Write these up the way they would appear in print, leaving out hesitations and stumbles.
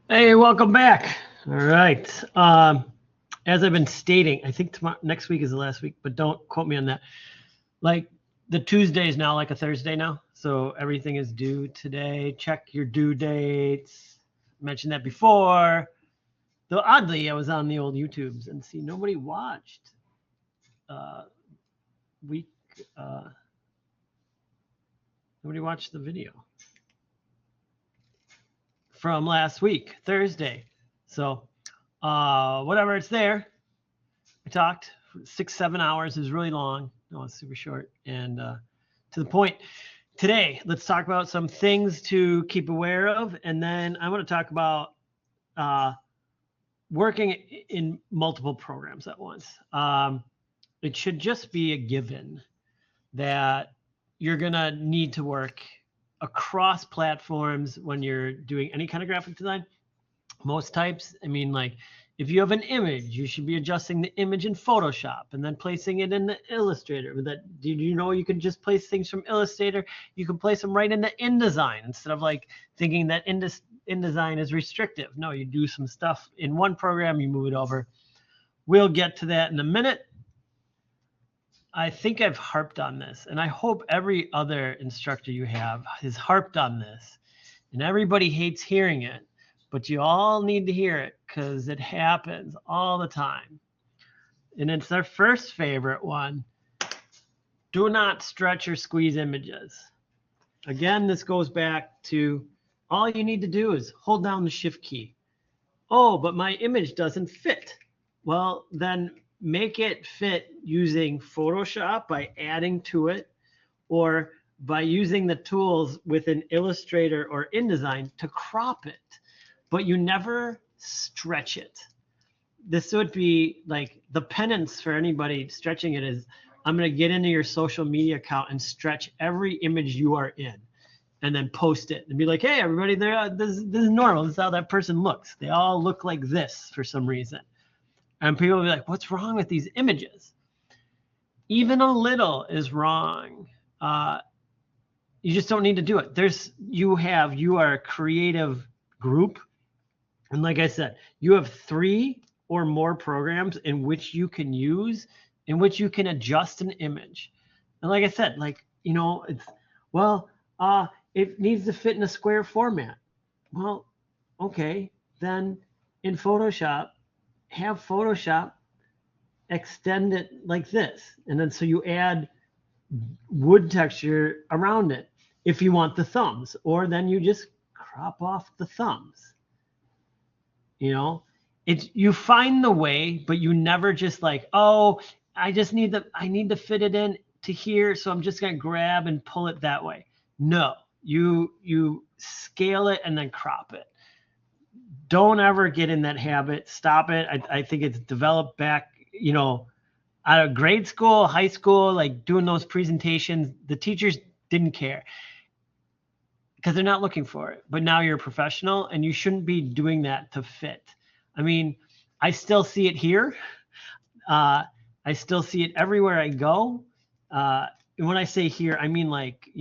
Hey, welcome back. All right. As I've been stating, I think next week is the last week, but don't quote me on that. Like the Tuesday is now like a Thursday now, so everything is due today. Check your due dates. Mentioned that before. Though oddly, I was on the old YouTubes and see nobody watched uh, week. Uh, nobody watched the video from last week, Thursday. So whatever, it's there. I talked 6-7 hours. Is really long. No, it's super short and to the point. Today, let's talk about some things to keep aware of, and then I want to talk about uh, working in multiple programs at once. It should just be a given that you're gonna need to work across platforms when you're doing any kind of graphic design. Most types, I mean, like if you have an image, you should be adjusting the image in Photoshop and then placing it in the Illustrator. That, did you know you can just place things from Illustrator? You can place them right into InDesign instead of like thinking that InDesign is restrictive. No, you do some stuff in one program, you move it over. We'll get to that in a minute. I think I've harped on this, and I hope every other instructor you have has harped on this, and everybody hates hearing it, but you all need to hear it because it happens all the time. And it's our first favorite one. Do not stretch or squeeze images. Again, this goes back to all you need to do is hold down the shift key. Oh, but my image doesn't fit. Well, then make it fit using Photoshop by adding to it or by using the tools within Illustrator or InDesign to crop it, but you never stretch it. This would be like the penance for anybody stretching it is I'm going to get into your social media account and stretch every image you are in and then post it and be like, hey, everybody, this is normal. This is how that person looks. They all look like this for some reason. And people will be like, what's wrong with these images? Even a little is wrong. You just don't need to do it. You are a creative group. And like I said, you have 3 or more programs in which you can use, in which you can adjust an image. And like I said, it needs to fit in a square format. Well, okay, then in Photoshop, have Photoshop extend it like this. And then so you add wood texture around it if you want the thumbs, or then you just crop off the thumbs. You find the way, but you never just like, oh, I need to fit it in to here, so I'm just gonna grab and pull it that way. No, you scale it and then crop it. Don't ever get in that habit. Stop it. I think it's developed back, out of grade school, high school, like doing those presentations. The teachers didn't care because they're not looking for it. But now you're a professional and you shouldn't be doing that to fit. I mean, I still see it here. I still see it everywhere I go. And when I say here, I mean like,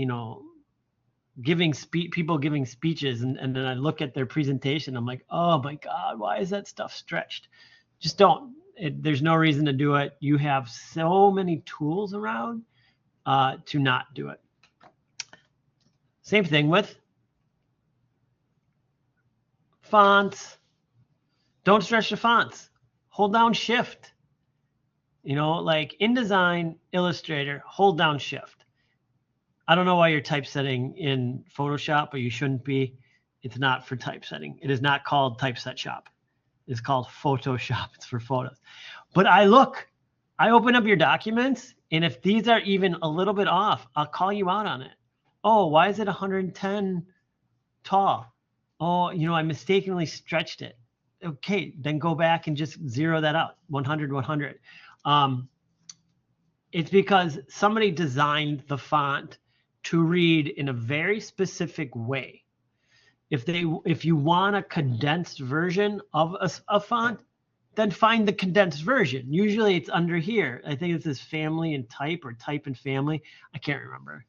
people giving speeches, and then I look at their presentation. I'm like, oh my God, why is that stuff stretched? Just don't. There's no reason to do it. You have so many tools around to not do it. Same thing with fonts. Don't stretch the fonts. Hold down shift. Like InDesign, Illustrator, hold down shift. I don't know why you're typesetting in Photoshop, but you shouldn't be. It's not for typesetting. It is not called Typeset Shop. It's called Photoshop. It's for photos. But I open up your documents, and if these are even a little bit off, I'll call you out on it. Oh, why is it 110 tall? Oh, I mistakenly stretched it. Okay, then go back and just zero that out. 100, 100. It's because somebody designed the font to read in a very specific way. If you want a condensed version of a font, then find the condensed version. Usually it's under here. I think it's this family and type, or type and family. I can't remember.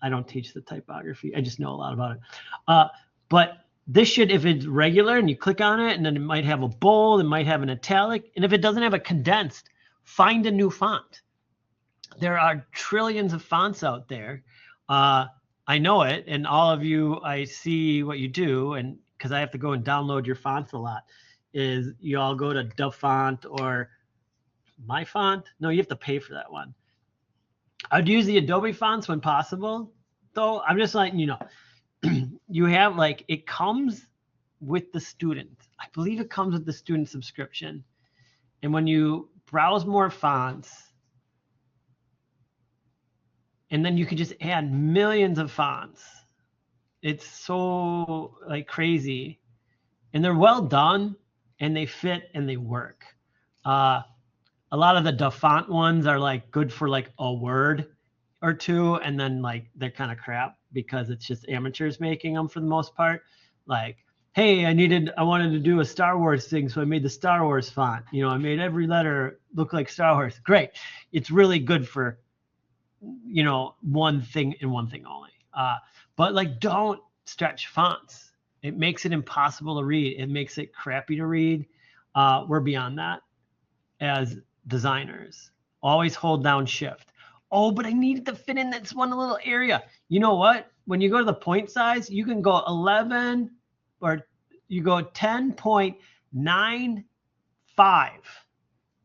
I don't teach the typography. I just know a lot about it. But This should, if it's regular and you click on it, and then it might have a bold, it might have an italic, and if it doesn't have a condensed, find a new font. There are trillions of fonts out there. I know it, and all of you, I see what you do, and because I have to go and download your fonts a lot, is you all go to DaFont or My Font. No, you have to pay for that one. I'd use the Adobe fonts when possible, though. I'm just letting you know. You have, like, it comes with the student. I believe it comes with the student subscription. And when you browse more fonts, and then you can just add millions of fonts. It's so, like, crazy. And they're well done, and they fit, and they work. A lot of the DaFont ones are, like, good for, like, a word or two, and then, like, they're kind of crap because it's just amateurs making them for the most part. Like, hey, I wanted to do a Star Wars thing, so I made the Star Wars font. You know, I made every letter look like Star Wars. Great. It's really good for, you know, one thing and one thing only. But, like, don't stretch fonts. It makes it impossible to read. It makes it crappy to read. We're beyond that as designers. Always hold down shift. Oh, but I needed to fit in this one little area. You know what? When you go to the point size, you can go 11 or you go 10.95,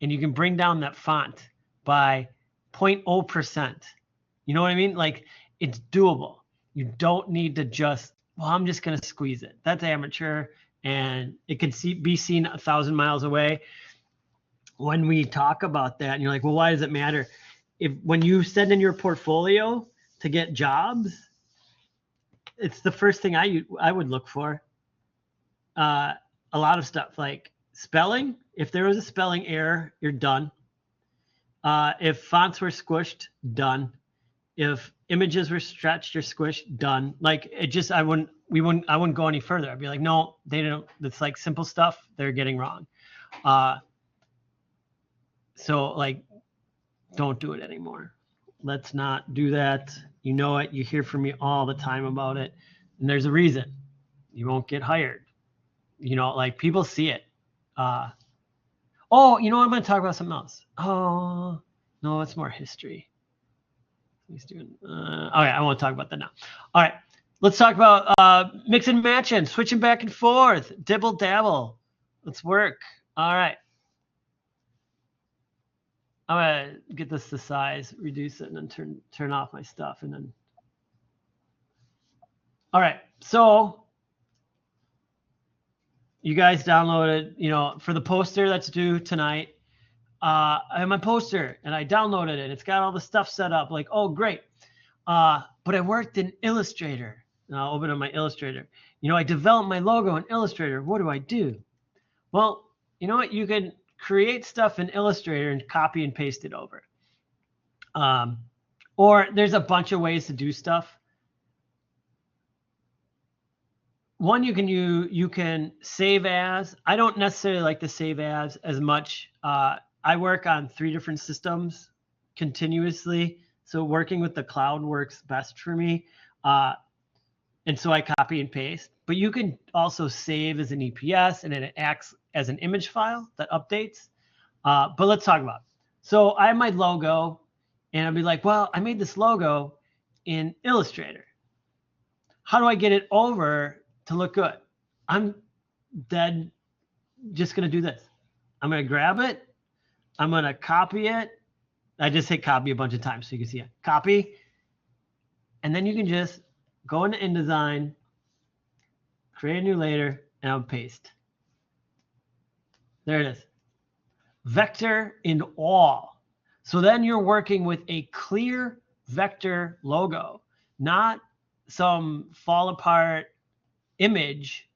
and you can bring down that font by 0.0%. You know what I mean? Like, it's doable. You don't need to just, well, I'm just going to squeeze it. That's amateur, and it can be seen 1,000 miles away. When we talk about that, and you're like, well, why does it matter? When you send in your portfolio to get jobs, it's the first thing I would look for. A lot of stuff like spelling. If there was a spelling error, you're done. If fonts were squished, done. If images were stretched or squished, done. Like, it just, I wouldn't go any further. I'd be like, no, they don't. It's like simple stuff they're getting wrong. So, like, don't do it anymore. Let's not do that. You know it. You hear from me all the time about it. And there's a reason. You won't get hired. You know, like, people see it. Oh, you know what? I'm going to talk about something else. Oh, no, it's more history. He's doing. Okay, I won't talk about that now. All right, let's talk about mix and matching, switching back and forth, dibble dabble. Let's work. All right. I'm gonna get this to size, reduce it, and then turn off my stuff, and then. All right, so you guys downloaded, you know, for the poster that's due tonight. I have my poster, and I downloaded it. It's got all the stuff set up. Like, oh, great. But I worked in Illustrator. And I'll open up my Illustrator. You know, I developed my logo in Illustrator. What do I do? Well, you know what? You can create stuff in Illustrator and copy and paste it over. Or there's a bunch of ways to do stuff. One, you can save as. I don't necessarily like to save as much. I work on 3 different systems continuously, so working with the cloud works best for me. And so I copy and paste. But you can also save as an EPS, and it acts as an image file that updates. But let's talk about it. So I have my logo, and I'll be like, well, I made this logo in Illustrator. How do I get it over to look good? I'm then just going to do this. I'm going to grab it. I'm going to copy it. I just hit copy a bunch of times so you can see it. Copy. And then you can just go into InDesign, create a new layer, and I'll paste. There it is. Vector in all. So then you're working with a clear vector logo, not some fall apart image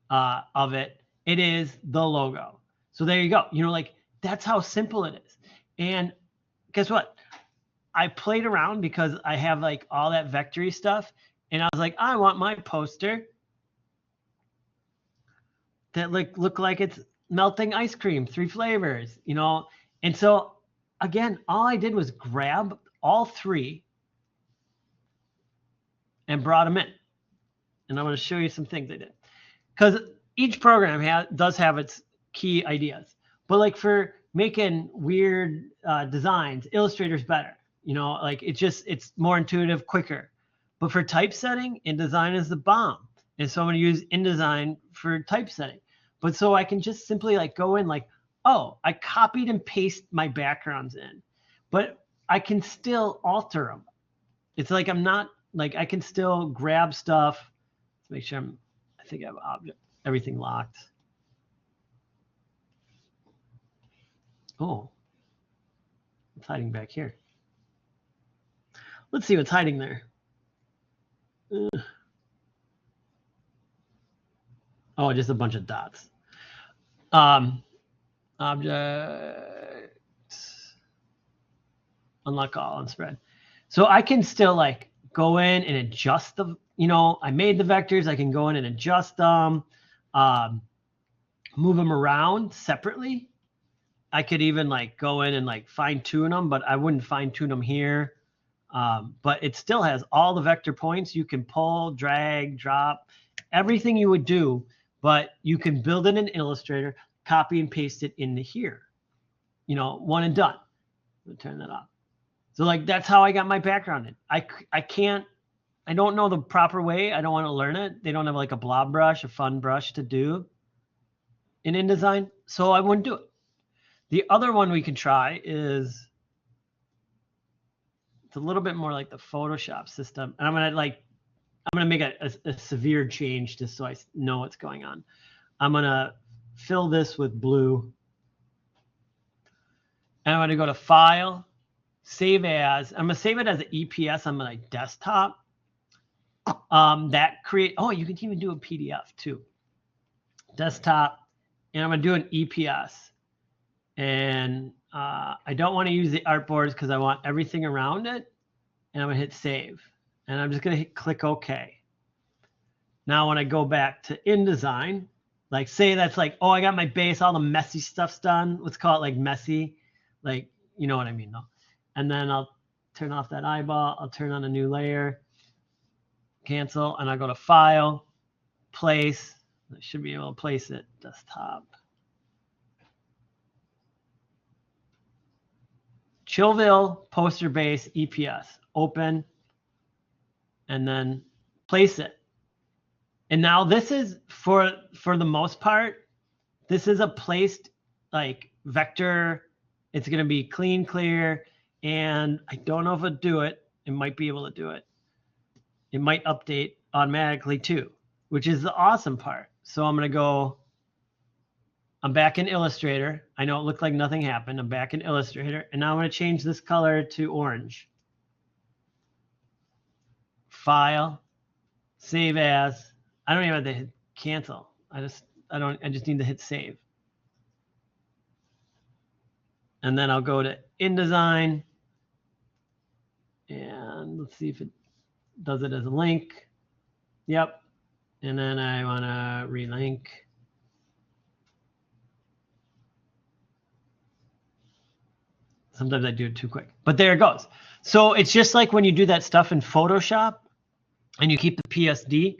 of it. It is the logo. So there you go. You know, like, that's how simple it is. And guess what? I played around because I have, like, all that vectory stuff. And I was like, I want my poster that look like it's melting ice cream, 3 flavors, you know? And so, again, all I did was grab all 3 and brought them in. and I'm going to show you some things I did. Because each program does have its key ideas. But like for making weird designs, Illustrator's better. You know, like it's more intuitive, quicker. But for typesetting, InDesign is the bomb. And so I'm going to use InDesign for typesetting. But so I can just simply like go in like, oh, I copied and pasted my backgrounds in, but I can still alter them. It's like I'm not like I can still grab stuff. Let's make sure I think I have everything locked. Oh, it's hiding back here. Let's see what's hiding there. Oh, just a bunch of dots. Objects, unlock all and spread. So I can still like go in and adjust the, I made the vectors. I can go in and adjust them, move them around separately. I could even like go in and like fine tune them, but I wouldn't fine tune them here. But it still has all the vector points. You can pull, drag, drop, everything you would do, but you can build it in Illustrator, copy and paste it into here. One and done. Let me turn that off. So like that's how I got my background in. I don't know the proper way. I don't want to learn it. They don't have like a blob brush, a fun brush to do in InDesign, so I wouldn't do it. The other one we can try is it's a little bit more like the Photoshop system, and I'm gonna make a severe change just so I know what's going on. I'm gonna fill this with blue, and I'm gonna go to File, Save As. I'm gonna save it as an EPS on my desktop. You can even do a PDF too. Desktop, and I'm gonna do an EPS. And I don't want to use the artboards because I want everything around it. And I'm gonna hit save. And I'm just gonna click OK. Now when I go back to InDesign, like say that's like, oh, I got my base, all the messy stuff's done. Let's call it like messy. Like, you know what I mean though. And then I'll turn off that eyeball. I'll turn on a new layer, cancel, and I go to File, Place. I should be able to place it, desktop. Chillville poster base EPS, open, and then place it. And now this is for the most part, this is a placed like vector. It's going to be clean, clear, and I don't know if it'll do it. It might be able to do it. It might update automatically too, which is the awesome part. So I'm back in Illustrator. I know it looked like nothing happened. I'm back in Illustrator, and now I'm going to change this color to orange. File, Save As. I don't even have to hit cancel. I just need to hit save. And then I'll go to InDesign, and let's see if it does it as a link. Yep. And then I want to relink. Sometimes I do it too quick, but there it goes. So it's just like when you do that stuff in Photoshop and you keep the PSD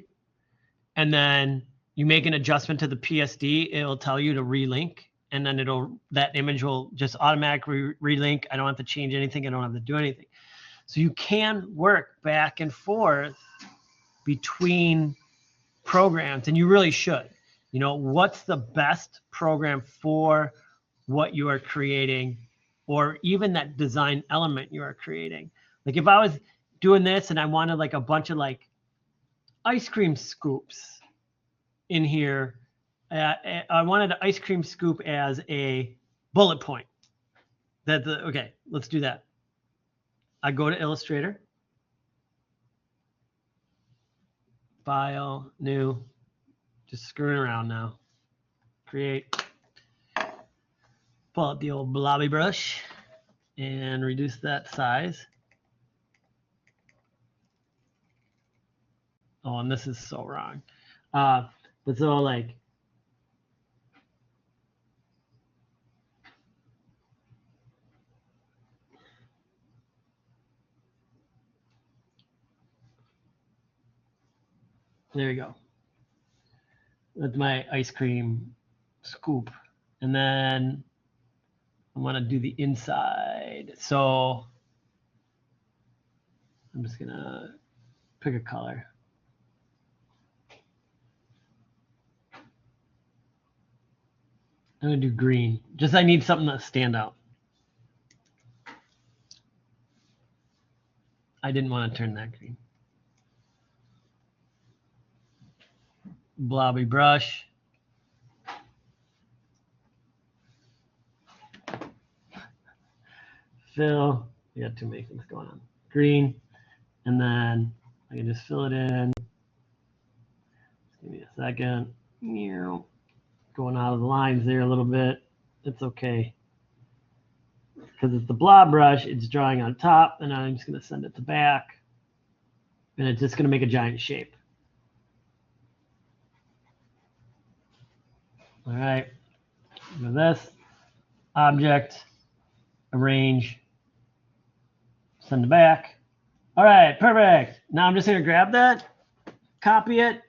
and then you make an adjustment to the PSD, it'll tell you to relink, and then that image will just automatically relink. I don't have to change anything. I don't have to do anything. So you can work back and forth between programs, and you really should. What's the best program for what you are creating, or even that design element you are creating. Like if I was doing this and I wanted like a bunch of like ice cream scoops in here, I wanted an ice cream scoop as a bullet point. Okay, let's do that. I go to Illustrator, File, New, just screwing around now. Create. Pull out the old blobby brush and reduce that size. Oh, and this is so wrong. But so like, There you go. That's my ice cream scoop. And then I want to do the inside. So I'm just going to pick a color. I'm going to do green. Just I need something to stand out. I didn't want to turn that green. Blobby brush. Fill. We got too many things going on. Green. And then I can just fill it in. Give me a second. Going out of the lines there a little bit. It's okay. Because it's the blob brush, it's drawing on top, and I'm just going to send it to back. And it's just going to make a giant shape. All right. Go this. Object. Arrange. Send it back. All right, perfect. Now I'm just going to grab that, copy it,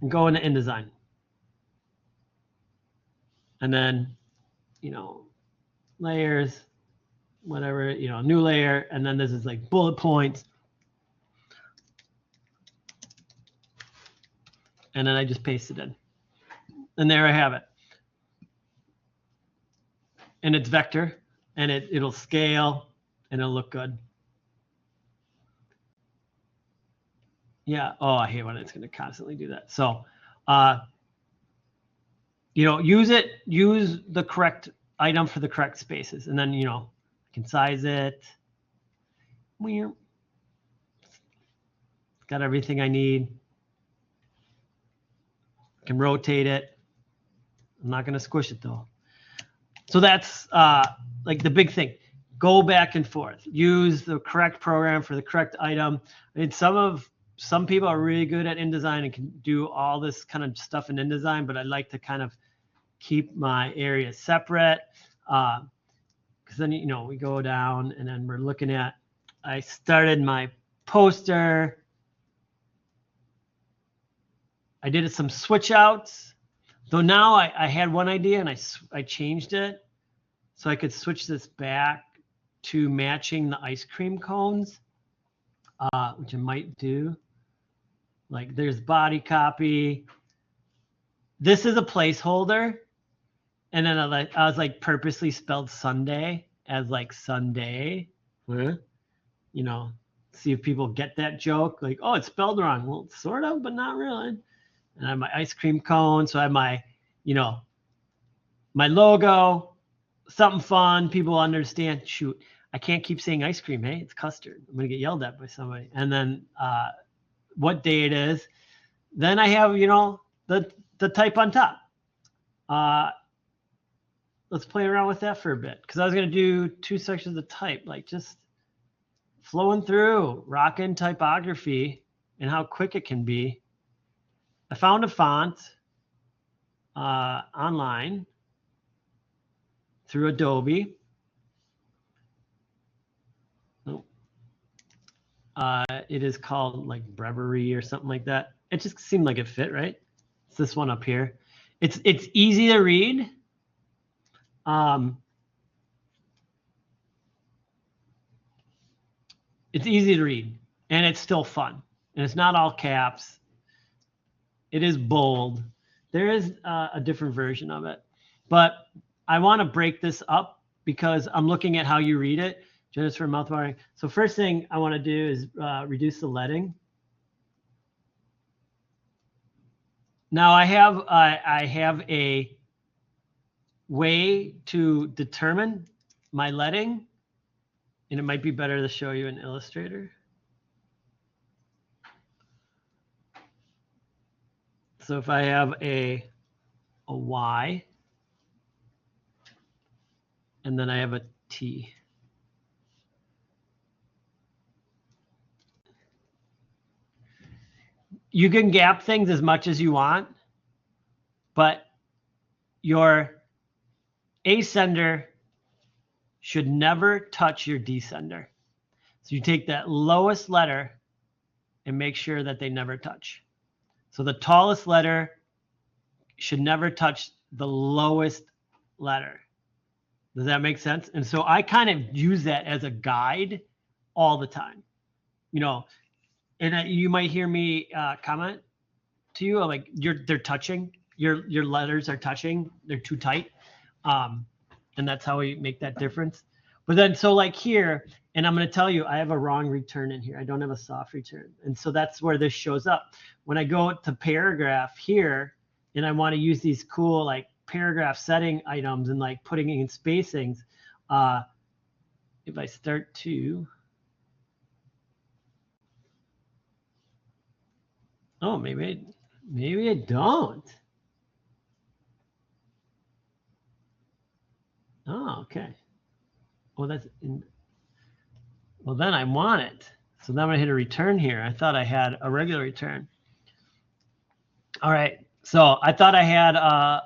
and go into InDesign. And then, layers, whatever, new layer. And then this is like bullet points. And then I just paste it in. And there I have it. And it's vector, and it'll scale, and it'll look good. Yeah. Oh, I hate when it's going to constantly do that. So, use the correct item for the correct spaces. And then, I can size it. Got everything I need. I can rotate it. I'm not going to squish it though. So that's like the big thing. Go back and forth. Use the correct program for the correct item. I mean, some people are really good at InDesign and can do all this kind of stuff in InDesign, but I like to kind of keep my areas separate. Because then, we go down and then we're looking at, I started my poster. I did some switch outs. Though now I had one idea and I changed it. So I could switch this back to matching the ice cream cones, which I might do. Like there's body copy. This is a placeholder. And then I was like purposely spelled Sunday as like Sunday. See if people get that joke. Like, oh, it's spelled wrong. Well, sort of, but not really. And I have my ice cream cone. So I have my, my logo, something fun. People understand. Shoot, I can't keep saying ice cream. Hey, it's custard. I'm going to get yelled at by somebody. And then what day it is. Then I have, the type on top. Let's play around with that for a bit. Because I was going to do 2 sections of type, like just flowing through, rocking typography and how quick it can be. I found a font online through Adobe. It is called like Breviary or something like that. It just seemed like it fit, right? It's this one up here. It's easy to read. It's easy to read, and it's still fun. And it's not all caps. It is bold. There is a different version of it. But I want to break this up because I'm looking at how you read it. Just for mouthwatering. So first thing I want to do is reduce the leading. Now I have a way to determine my leading, and it might be better to show you in Illustrator. So if I have a Y, and then I have a T. You can gap things as much as you want, but your ascender should never touch your descender. So you take that lowest letter and make sure that they never touch. So the tallest letter should never touch the lowest letter. Does that make sense? And so I kind of use that as a guide all the time, you know, and you might hear me comment to you like they're touching, your letters are touching, they're too tight. And that's how we make that difference. But then, so like here, and I'm going to tell you, I have a wrong return in here. I don't have a soft return. And so that's where this shows up. When I go to paragraph here, and I want to use these cool like paragraph setting items and like putting in spacings, if I start to, oh, maybe I don't. Oh, okay. Well, well, then I want it. So then I'm gonna hit a return here. I thought I had a regular return. All right. So I thought I had a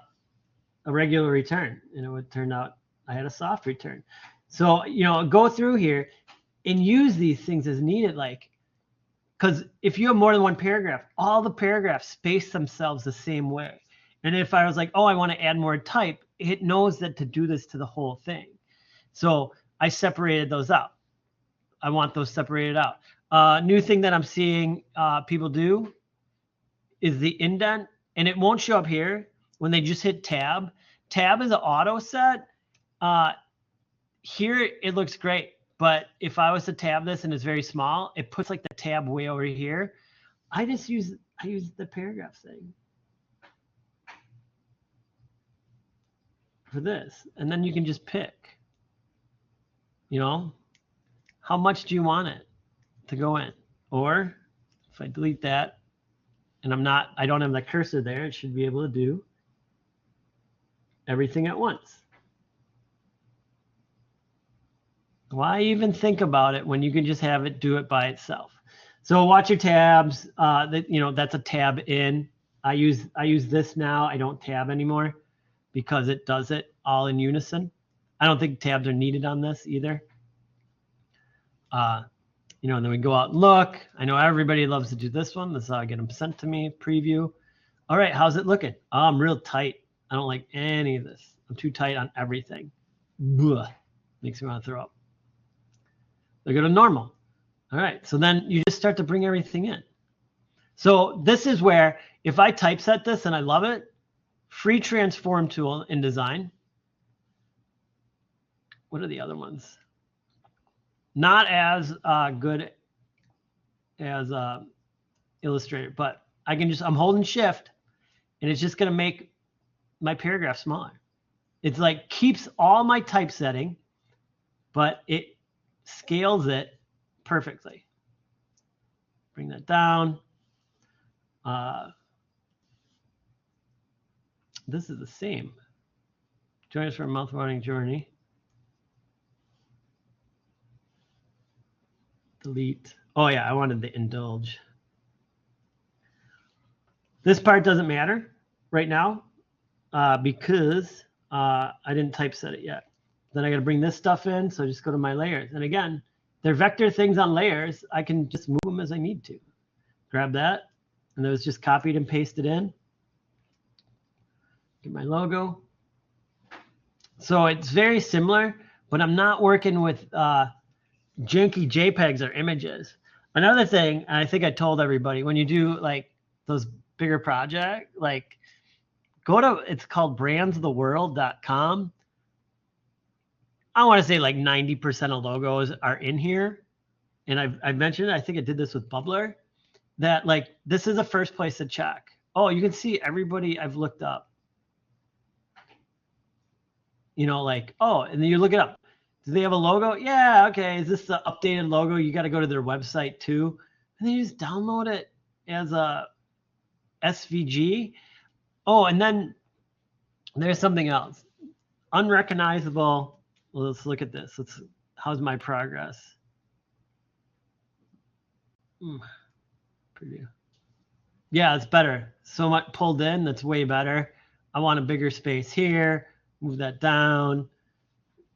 regular return, and it would turn out I had a soft return. So, you know, go through here and use these things as needed, like, because if you have more than one paragraph, all the paragraphs space themselves the same way. And if I was like, oh, I want to add more type, it knows that to do this to the whole thing. So I separated those out. I want those separated out. New thing that I'm seeing people do is the indent, and it won't show up here when they just hit tab. Tab is an auto set. Here it looks great, but if I was to tab this and it's very small, it puts like the tab way over here. I use the paragraph thing for this, and then you can just pick, you know, how much do you want it to go in? Or if I delete that and I don't have the cursor there, it should be able to do everything at once. Why even think about it when you can just have it do it by itself? So watch your tabs. That's a tab in. I use this now. I don't tab anymore because it does it all in unison. I don't think tabs are needed on this either. And then we go out and look. I know everybody loves to do this one. This is how I get them sent to me. Preview. All right, how's it looking? Oh, I'm real tight. I don't like any of this. I'm too tight on everything. Blah. Makes me want to throw up. They go to normal. All right, so then you just start to bring everything in. So this is where, if I typeset this and I love it, free transform tool in design. What are the other ones? Not as good as Illustrator, but I'm holding shift and it's just gonna make my paragraph smaller. It's like keeps all my typesetting, but it scales it perfectly. Bring that down. This is the same. Join us for a mouth-watering journey. Delete. Oh yeah, I wanted the indulge. This part doesn't matter right now because I didn't typeset it yet. Then I got to bring this stuff in, so just go to my layers. And again, they're vector things on layers. I can just move them as I need to. Grab that, and it was just copied and pasted in. Get my logo. So it's very similar, but I'm not working with janky JPEGs or images. Another thing, and I think I told everybody, when you do like those bigger projects, like it's called brandstheworld.com. I want to say like 90% of logos are in here. And I've mentioned, I think I did this with Bubbler, that like this is the first place to check. Oh, you can see everybody I've looked up. Like, oh, and then you look it up. Do they have a logo? Yeah, okay. Is this the updated logo? You got to go to their website too. And then you just download it as a SVG. Oh, and then there's something else. Unrecognizable. Well, let's look at this. How's my progress? Preview. Yeah, it's better. So much pulled in. That's way better. I want a bigger space here. Move that down.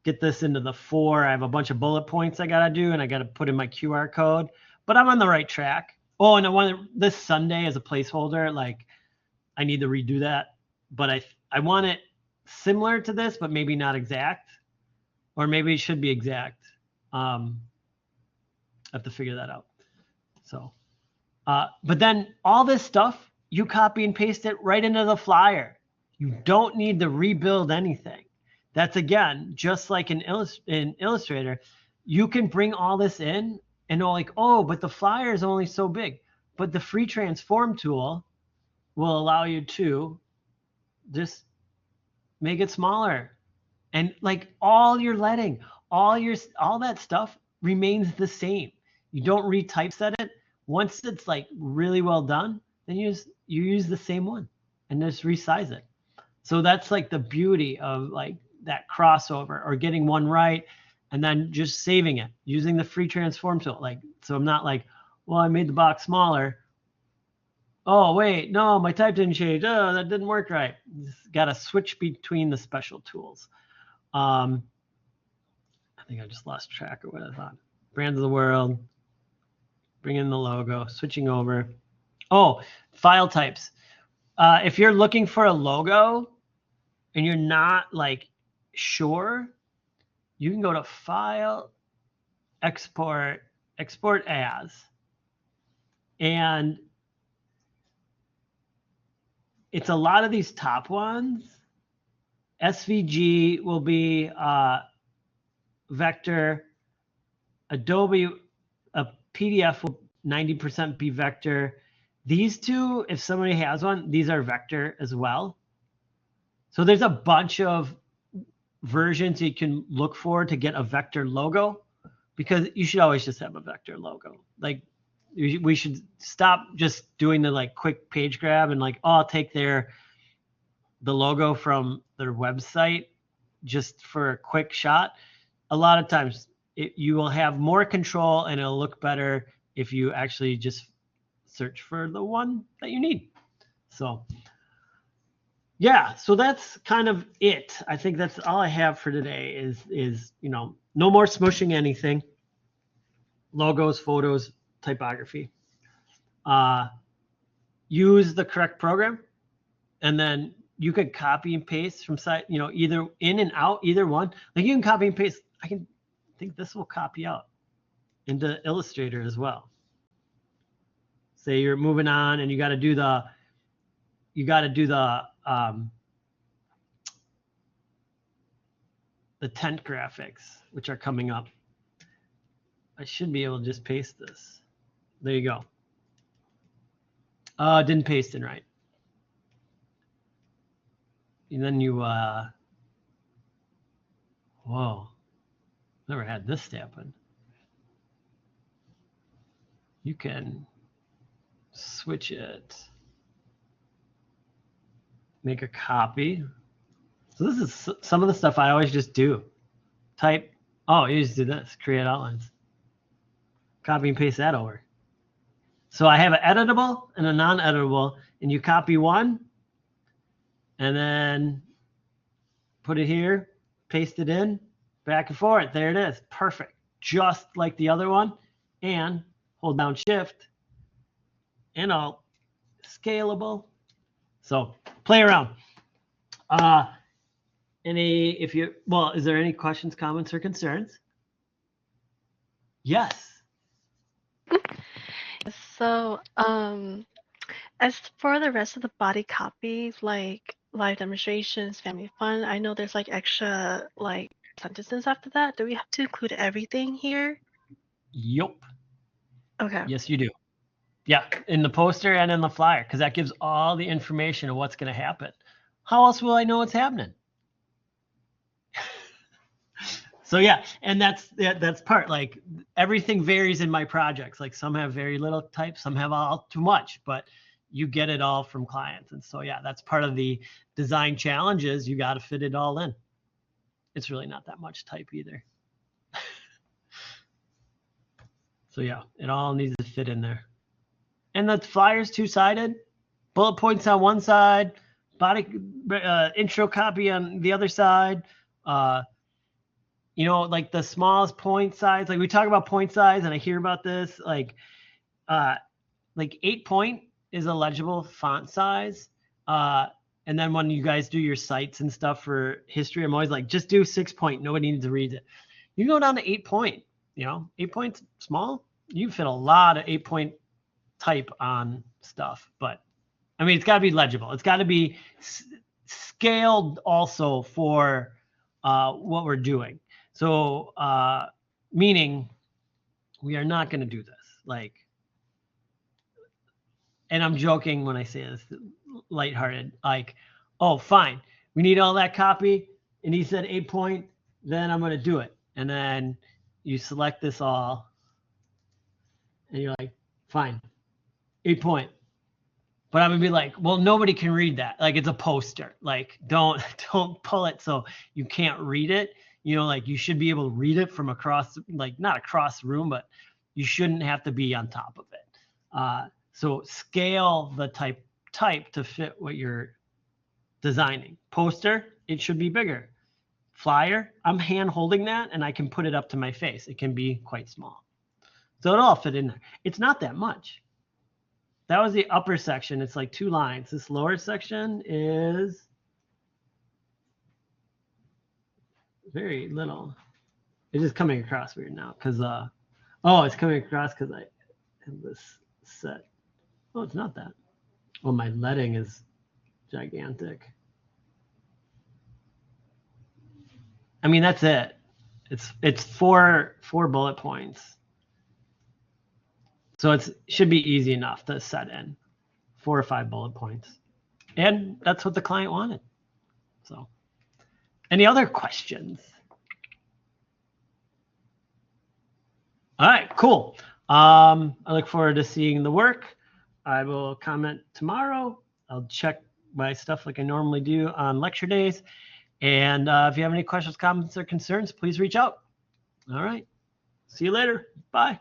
Get this into the 4. I have a bunch of bullet points I got to do, and I got to put in my QR code. But I'm on the right track. Oh, and I want this Sunday as a placeholder. Like, I need to redo that, but I want it similar to this, but maybe not exact, or maybe it should be exact. I have to figure that out. So, but then all this stuff, you copy and paste it right into the flyer. You don't need to rebuild anything. That's, again, just like in Illustrator, you can bring all this in and know, like, oh, but the flyer is only so big. But the free transform tool will allow you to just make it smaller. And like all your leading, all that stuff remains the same. You don't retypeset it. Once it's like really well done, then you use the same one and just resize it. So that's like the beauty of like that crossover, or getting one right and then just saving it using the free transform tool. Like, so I'm not like, well, I made the box smaller. Oh, wait, no, my type didn't change. Oh, that didn't work right. Got to switch between the special tools. I think I just lost track of what I thought. Brands of the world, bring in the logo, switching over. Oh, file types. If you're looking for a logo and you're not like sure, you can go to File, Export, Export As, and it's a lot of these top ones. SVG will be vector. Adobe, a PDF will 90% be vector. These two, if somebody has one, these are vector as well. So there's a bunch of versions you can look for to get a vector logo, because you should always just have a vector logo. Like, we should stop just doing the like quick page grab and like, oh, I'll take the logo from their website just for a quick shot. A lot of times you will have more control and it'll look better if you actually just search for the one that you need. So yeah, so that's kind of it. I think that's all I have for today is no more smushing anything. Logos, photos, typography. Use the correct program, and then you could copy and paste from site, either in and out, either one. Like, you can copy and paste. I think this will copy out into Illustrator as well. Say you're moving on and you got to do the tent graphics, which are coming up. I should be able to just paste this. There you go. Didn't paste it right. And then you, whoa, never had this happen. You can switch it, make a copy. So this is some of the stuff I always just do. Type, oh, you just do this, create outlines. Copy and paste that over. So I have an editable and a non-editable, and you copy one and then put it here, paste it in, back and forth. There it is. Perfect. Just like the other one. And hold down Shift and all scalable. So play around. Is there any questions, comments, or concerns? Yes. So, as for the rest of the body copy, like live demonstrations, family fun, I know there's like extra like sentences after that. Do we have to include everything here? Yup. Okay. Yes, you do. Yeah, in the poster and in the flyer, because that gives all the information of what's going to happen. How else will I know what's happening? So yeah, and that's part, like, everything varies in my projects. Like, some have very little type, some have all too much, but you get it all from clients. And so yeah, that's part of the design challenges. You got to fit it all in. It's really not that much type either. So yeah, it all needs to fit in there. And the flyer's two-sided, bullet points on one side, body intro copy on the other side. Like the smallest point size, like we talk about point size and I hear about this, like like 8-point is a legible font size. And then when you guys do your sites and stuff for history, I'm always like, just do 6-point. Nobody needs to read it. You go down to 8-point, 8-point's small. You fit a lot of 8-point type on stuff, but I mean, it's got to be legible. It's got to be scaled also for what we're doing. So, meaning we are not going to do this. Like, and I'm joking when I say this, lighthearted, like, oh, fine. We need all that copy. And he said 8-point, then I'm going to do it. And then you select this all and you're like, fine, 8-point. But I'm gonna be like, well, nobody can read that. Like, it's a poster. Like, don't pull it so you can't read it. Like, you should be able to read it from across, like, not across the room, but you shouldn't have to be on top of it. So scale the type to fit what you're designing. Poster, it should be bigger. Flyer, I'm hand holding that and I can put it up to my face. It can be quite small. So it'll all fit in there. It's not that much. That was the upper section. It's like 2 lines. This lower section is very little. It's just coming across weird now because, it's coming across because I have this set. Oh, it's not that. Well, my leading is gigantic. I mean, that's it. It's four bullet points. So it should be easy enough to set in 4 or 5 bullet points. And that's what the client wanted. So any other questions? All right, cool. I look forward to seeing the work. I will comment tomorrow. I'll check my stuff like I normally do on lecture days. And if you have any questions, comments, or concerns, please reach out. All right. See you later. Bye.